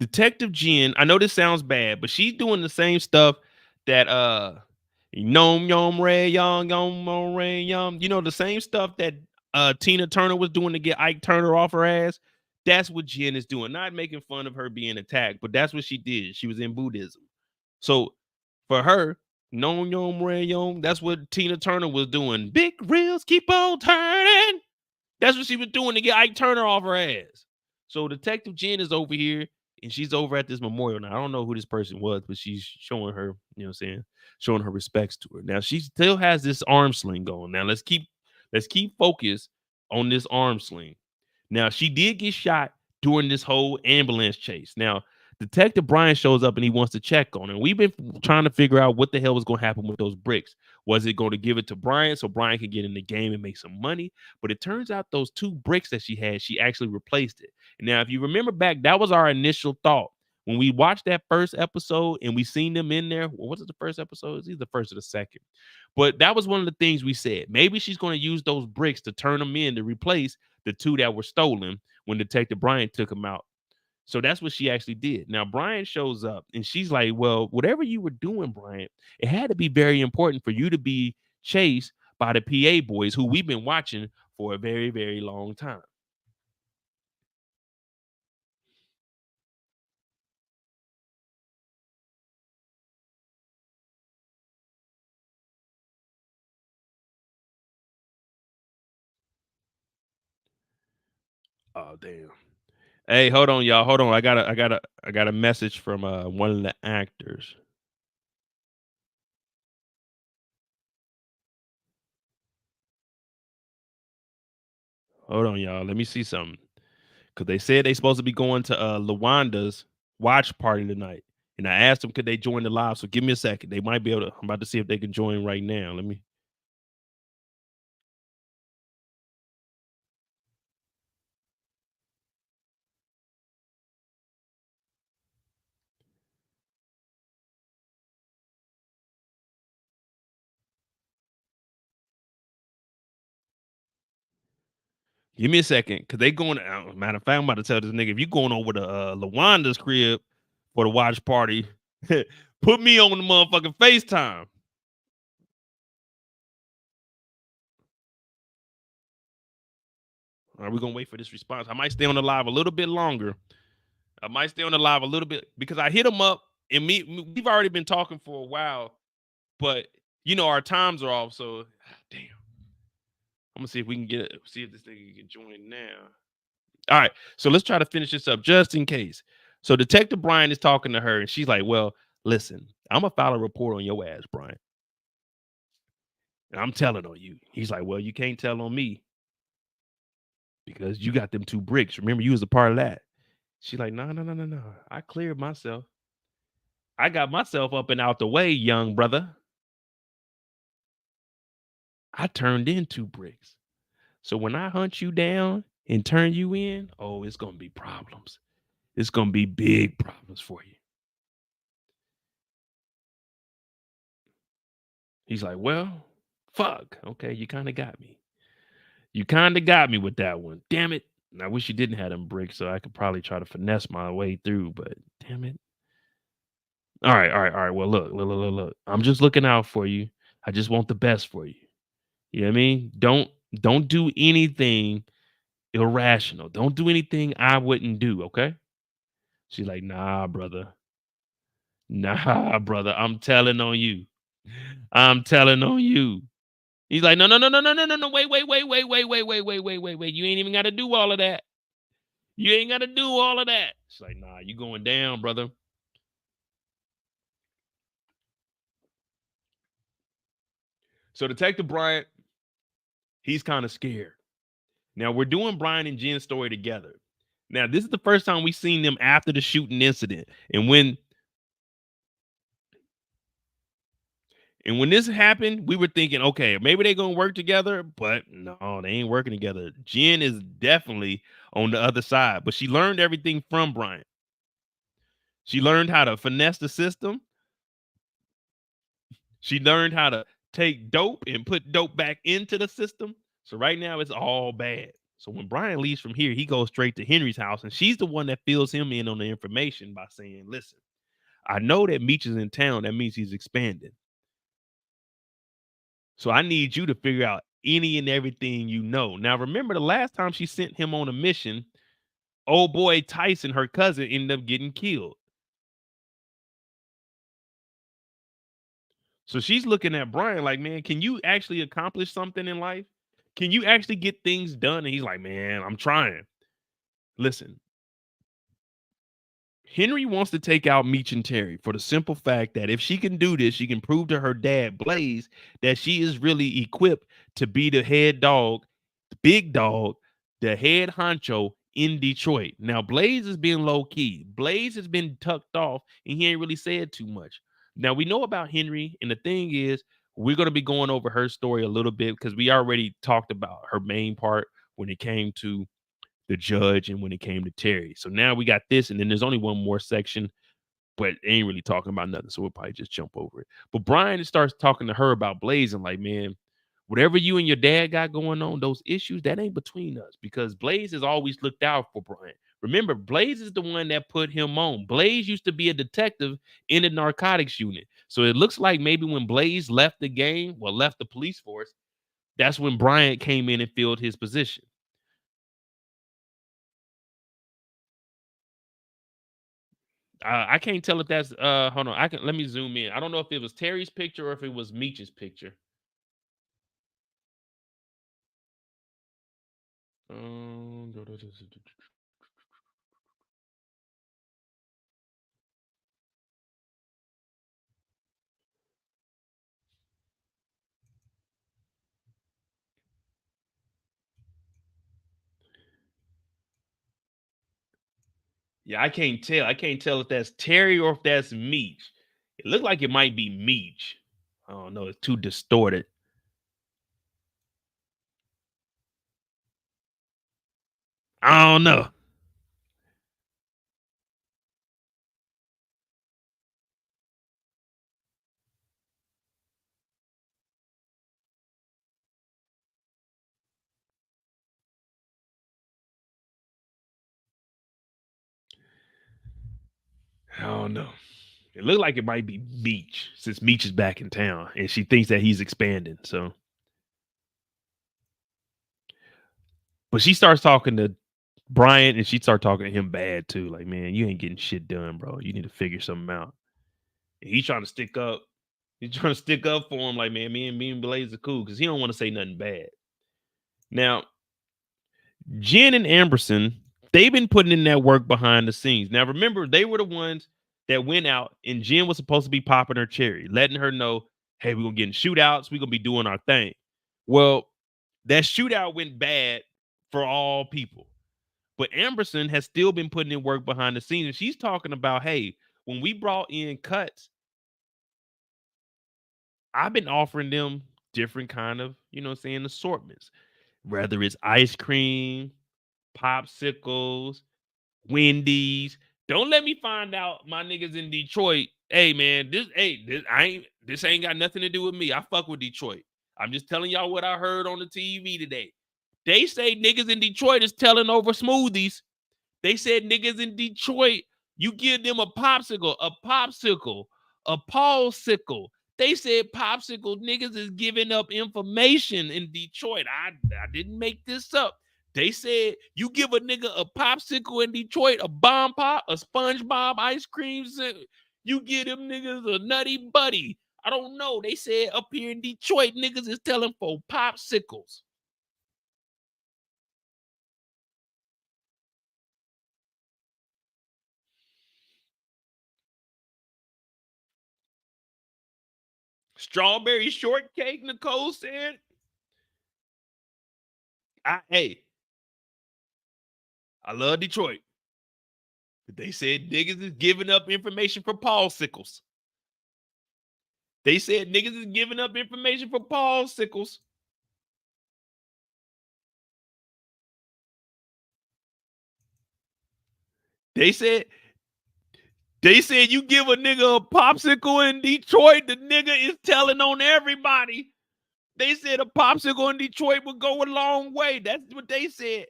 Detective Jen, I know this sounds bad, but she's doing the same stuff that Nom Yom Ray Yom Ray Yom, the same stuff that Tina Turner was doing to get Ike Turner off her ass. That's what Jen is doing. Not making fun of her being attacked, but that's what she did. She was in Buddhism. So for her, Nom Yom Ray Yom, that's what Tina Turner was doing. Big reels keep on turning. That's what she was doing to get Ike Turner off her ass. So Detective Jen is over here and she's over at this memorial. Now, I don't know who this person was, but she's showing her, showing her respects to her. Now, she still has this arm sling going. Now, let's keep focused on this arm sling. Now, she did get shot during this whole ambulance chase. Now, Detective Bryant shows up and he wants to check on her. And we've been trying to figure out what the hell was going to happen with those bricks. Was it going to give it to Bryant so Bryant can get in the game and make some money? But it turns out those 2 bricks that she had, she actually replaced it. And now, if you remember back, that was our initial thought. When we watched that first episode and we seen them in there, was it the first episode? It's either the first or the second. But that was one of the things we said. Maybe she's going to use those bricks to turn them in to replace the 2 that were stolen when Detective Bryant took them out. So that's what she actually did. Now, Bryant shows up and she's like, well, whatever you were doing, Bryant, it had to be very important for you to be chased by the PA boys who we've been watching for a very, very long time. Oh, damn. Hey, hold on, y'all. Hold on. I got a message from one of the actors. Hold on, y'all. Let me see something. Because they said they supposed to be going to Lawanda's watch party tonight. And I asked them, could they join the live? So give me a second. They might be able to. I'm about to see if they can join right now. Let me. Give me a second, because they going. Matter of fact, I'm about to tell this nigga, if you going over to Lawanda's crib for the watch party, put me on the motherfucking FaceTime. Are we gonna wait for this response? I might stay on the live a little bit longer. I might stay on the live a little bit because I hit him up and we've already been talking for a while, but our times are off. So damn, I'm gonna see if we can see if this nigga can join now. All right, so let's try to finish this up just in case. So Detective Brian is talking to her and she's like, well, listen, I'm gonna file a report on your ass, Brian. And I'm telling on you. He's like, well, you can't tell on me because you got them 2 bricks. Remember, you was a part of that. She's like, no, no, no, no, no. I cleared myself. I got myself up and out the way, young brother. I turned in 2 bricks. So when I hunt you down and turn you in, oh, it's gonna be problems. It's gonna be big problems for you. He's like, well, fuck. Okay, you kind of got me. You kind of got me with that one. Damn it. And I wish you didn't have them bricks so I could probably try to finesse my way through, but damn it. All right, all right, all right. Well, look. I'm just looking out for you. I just want the best for you. You know what I mean? Don't do anything irrational. Don't do anything I wouldn't do, okay? She's like, nah, brother. Nah, brother. I'm telling on you. I'm telling on you. He's like, no, no, no, no, no, no, no, no. Wait, wait, wait, wait, wait, wait, wait, wait, wait, wait, wait. You ain't even gotta do all of that. You ain't gotta do all of that. She's like, nah, you going down, brother. So Detective Bryant, he's kind of scared. Now we're doing Bryant and Jen's story together. Now, this is the first time we've seen them after the shooting incident. And when this happened, we were thinking, okay, maybe they're gonna work together, but no, they ain't working together. Jen is definitely on the other side, but she learned everything from Bryant. She learned how to finesse the system. She learned how to take dope and put dope back into the system. So right now it's all bad. So when Brian leaves from here, he goes straight to Henry's house, and she's the one that fills him in on the information by saying, listen, I know that Meech is in town. That means he's expanding. So I need you to figure out any and everything you know. Now, remember the last time she sent him on a mission, old boy Tyshon, her cousin, ended up getting killed. So she's looking at Brian like, man, can you actually accomplish something in life? Can you actually get things done? And he's like, man, I'm trying. Listen, Henry wants to take out Meech and Terry for the simple fact that if she can do this, she can prove to her dad, Blaze, that she is really equipped to be the head dog, the big dog, the head honcho in Detroit. Now, Blaze is being low key. Blaze has been tucked off and he ain't really said too much. Now, we know about Henry, and the thing is, we're going to be going over her story a little bit because we already talked about her main part when it came to the judge and when it came to Terry. So now we got this, and then there's only one more section, but it ain't really talking about nothing. So we'll probably just jump over it. But Brian starts talking to her about Blaze and like, man, whatever you and your dad got going on, those issues, that ain't between us because Blaze has always looked out for Brian. Remember, Blaze is the one that put him on. Blaze used to be a detective in the narcotics unit. So it looks like maybe when Blaze left the game, well, left the police force, that's when Bryant came in and filled his position. I can't tell if that's hold on. Let me zoom in. I don't know if it was Terry's picture or if it was Meech's picture. Um, yeah, I can't tell. I can't tell if that's Terry or if that's Meech. It looked like it might be Meech. I don't know. It's too distorted. I don't know. I don't know. It looked like it might be Meech since Meech is back in town and she thinks that he's expanding. So, but she starts talking to Bryant and she starts talking to him bad too. Like, man, you ain't getting shit done, bro. You need to figure something out. And he's trying to stick up. He's trying to stick up for him. Like, man, me and Blaze are cool because he don't want to say nothing bad. Now, Jen and Amberson, they've been putting in that work behind the scenes. Now, remember, they were the ones that went out and Jen was supposed to be popping her cherry, letting her know, hey, we're going to get in shootouts. We're going to be doing our thing. Well, that shootout went bad for all people. But Amberson has still been putting in work behind the scenes. And she's talking about, hey, when we brought in cuts, I've been offering them different kind of, assortments, whether it's ice cream, popsicles, Wendy's. Don't let me find out my niggas in Detroit. Hey man, this ain't got nothing to do with me. I fuck with Detroit. I'm just telling y'all what I heard on the TV today. They say niggas in Detroit is telling over smoothies. They said niggas in Detroit, you give them a popsicle, a popsicle. They said popsicle niggas is giving up information in Detroit. I didn't make this up. They said you give a nigga a popsicle in Detroit, a bomb pop, a SpongeBob ice cream, you give them niggas a nutty buddy. I don't know. They said up here in Detroit, niggas is telling for popsicles. Strawberry shortcake, Nicole said. Hey, I love Detroit. But they said niggas is giving up information for Paul Sickles. They said niggas is giving up information for Paul Sickles. They said you give a nigga a popsicle in Detroit, the nigga is telling on everybody. They said a popsicle in Detroit would go a long way. That's what they said.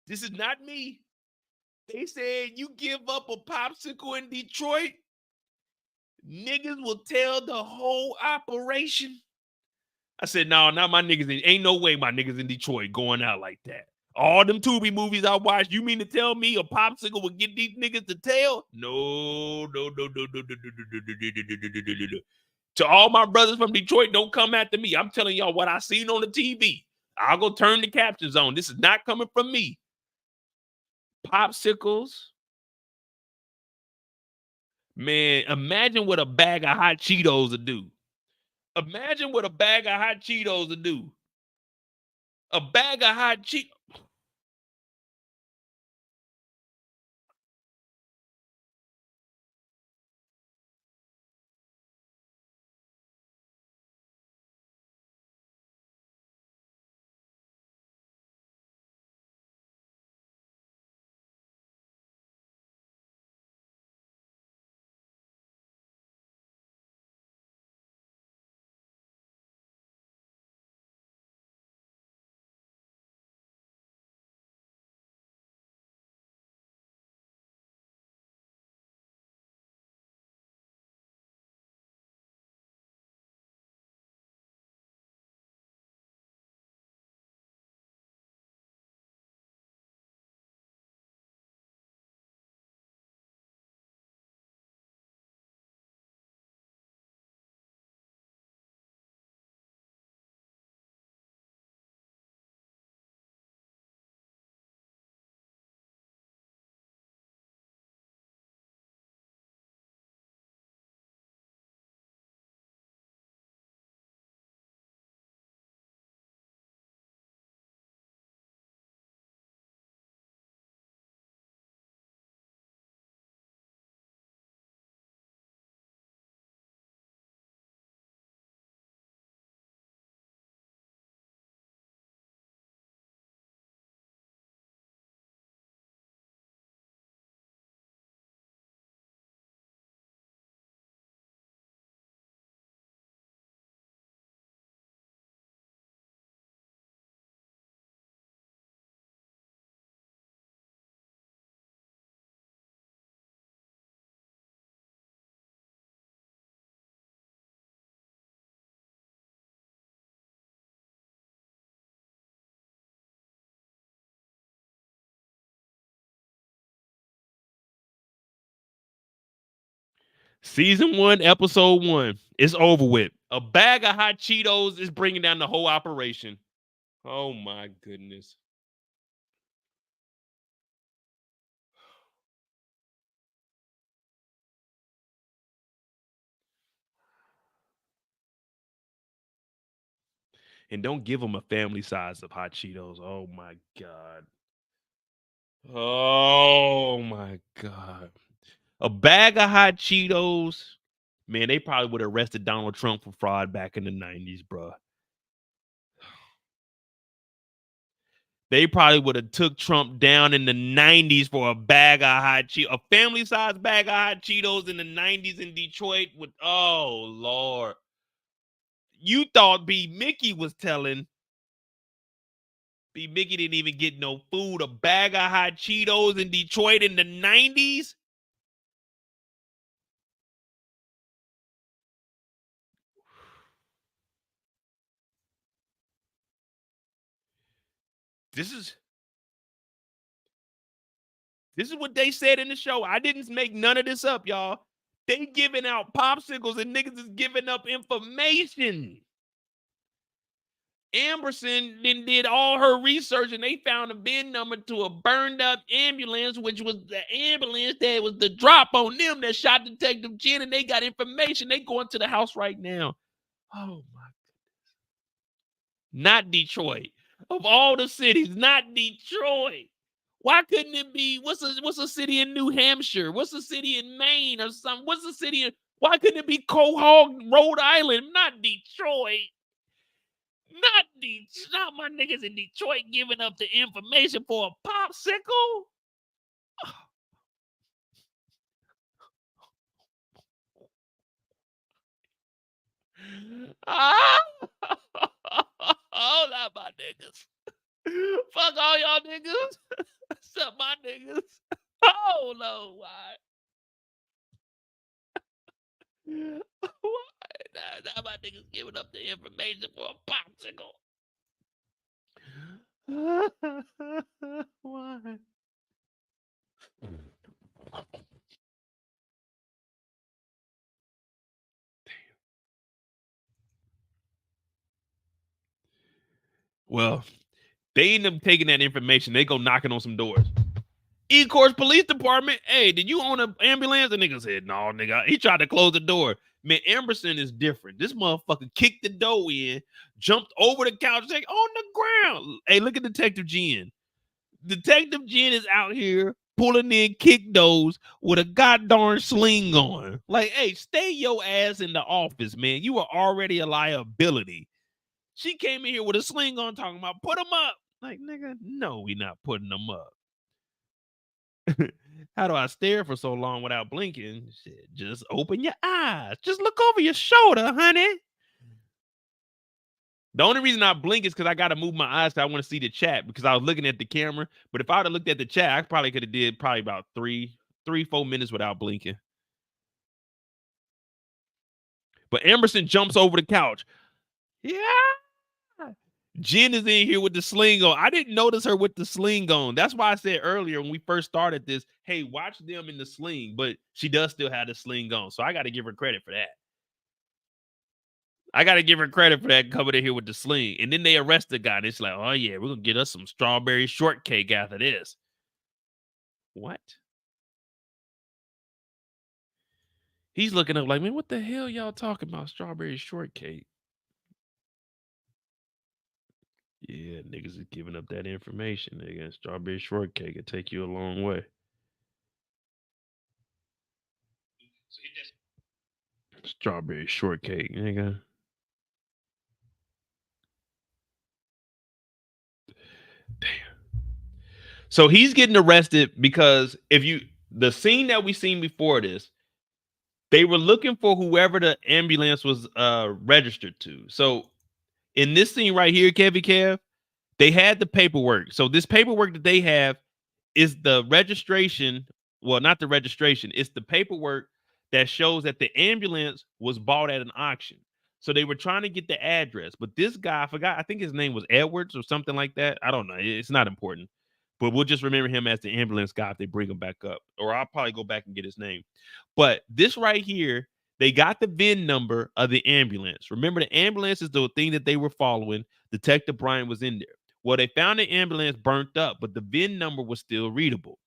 This is not me. They said you give up a popsicle in Detroit, niggas will tell the whole operation. I said, no, not my niggas. Ain't no way my niggas in Detroit going out like that. All them Tubi movies I watched, you mean to tell me a popsicle would get these niggas to tell? No. To all my brothers from Detroit, don't come after me. I'm telling y'all what I seen on the TV. I'll go turn the captions on. This is not coming from me. Popsicles. Man, imagine what a bag of hot Cheetos would do. Imagine what a bag of hot Cheetos would do. A bag of hot Cheetos. Season 1, episode 1. It's over with. A bag of hot Cheetos is bringing down the whole operation. Oh my goodness. And don't give them a family size of hot Cheetos. Oh my God. Oh my God. A bag of hot Cheetos. Man, they probably would have arrested Donald Trump for fraud back in the 90s, bro. They probably would have took Trump down in the 90s for a bag of hot Cheetos. A family size bag of hot Cheetos in the 90s in Detroit with, oh Lord. You thought B. Mickey was telling. B. Mickey didn't even get no food. A bag of hot Cheetos in Detroit in the 90s? This is what they said in the show. I didn't make none of this up, y'all. They giving out popsicles and niggas is giving up information. Amberson then did all her research and they found a VIN number to a burned up ambulance, which was the ambulance that was the drop on them that shot Detective Jen, and they got information. They going to the house right now. Oh my goodness. Not Detroit. Of all the cities, not Detroit. Why couldn't it be what's a city in New Hampshire? What's a city in Maine or something? What's a city in why couldn't it be Quahog, Rhode Island? Not Detroit. Not my niggas in Detroit giving up the information for a popsicle. Ah! Oh, not my niggas. Fuck all y'all niggas. Except my niggas. Oh no, why? Why? Now my niggas giving up the information for a popsicle. Why? Well, they end up taking that information. They go knocking on some doors. Ecorse Police Department, hey, did you own an ambulance? The nigga said, no, nigga. He tried to close the door. Man, Emerson is different. This motherfucker kicked the door in, jumped over the couch, like on the ground. Hey, look at Detective Jen. Detective Jen is out here pulling in kick doors with a goddamn sling on. Like, hey, stay your ass in the office, man. You are already a liability. She came in here with a sling on talking about put them up. Like, nigga, no, we not putting them up. How do I stare for so long without blinking? Shit, just open your eyes. Just look over your shoulder, honey. The only reason I blink is because I got to move my eyes because I want to see the chat because I was looking at the camera. But if I would have looked at the chat, I probably could have did probably about 4 minutes without blinking. But Emerson jumps over the couch. Yeah. Jen is in here with the sling on. I didn't notice her with the sling on. That's why I said earlier when we first started this, hey, watch them in the sling. But she does still have the sling on. So I got to give her credit for that. I got to give her credit for that coming in here with the sling. And then they arrest the guy. And it's like, oh, yeah, we're going to get us some strawberry shortcake after this. What? He's looking up like, man, what the hell y'all talking about strawberry shortcake? Yeah, niggas is giving up that information. Nigga, strawberry shortcake will take you a long way. Strawberry shortcake, nigga. Damn. So he's getting arrested because the scene that we seen before this, they were looking for whoever the ambulance was registered to. So in this scene right here, Kev, they had the paperwork. So this paperwork that they have is the registration. Well, not the registration. It's the paperwork that shows that the ambulance was bought at an auction. So they were trying to get the address, but this guy, I forgot, I think his name was Edwards or something like that. I don't know. It's not important, but we'll just remember him as the ambulance guy if they bring him back up, or I'll probably go back and get his name. But this right here, they got the VIN number of the ambulance. Remember, the ambulance is the thing that they were following. Detective Bryant was in there. Well, they found the ambulance burnt up, but the VIN number was still readable.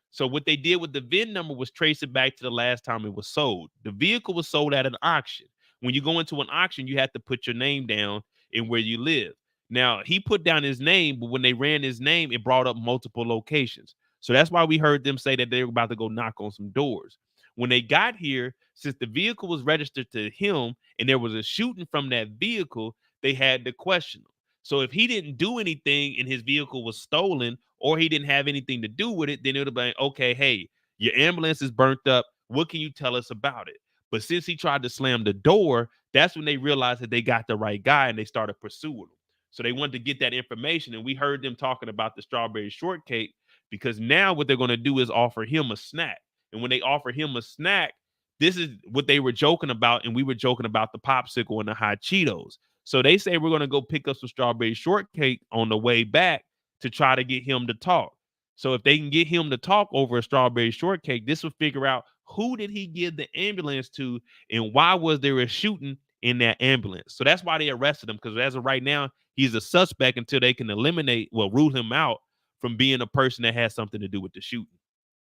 So what they did with the VIN number was trace it back to the last time it was sold. The vehicle was sold at an auction. When you go into an auction, you have to put your name down and where you live. Now, he put down his name, but when they ran his name, it brought up multiple locations. So that's why we heard them say that they were about to go knock on some doors. When they got here, since the vehicle was registered to him and there was a shooting from that vehicle, they had to question him. So if he didn't do anything and his vehicle was stolen or he didn't have anything to do with it, then it would have been, okay, hey, your ambulance is burnt up. What can you tell us about it? But since he tried to slam the door, that's when they realized that they got the right guy and they started pursuing him. So they wanted to get that information. And we heard them talking about the strawberry shortcake because now what they're going to do is offer him a snack. And when they offer him a snack, this is what they were joking about. And we were joking about the popsicle and the hot Cheetos. So they say we're going to go pick up some strawberry shortcake on the way back to try to get him to talk. So if they can get him to talk over a strawberry shortcake, this will figure out who did he give the ambulance to and why was there a shooting in that ambulance. So that's why they arrested him, because as of right now, he's a suspect until they can rule him out from being a person that has something to do with the shooting.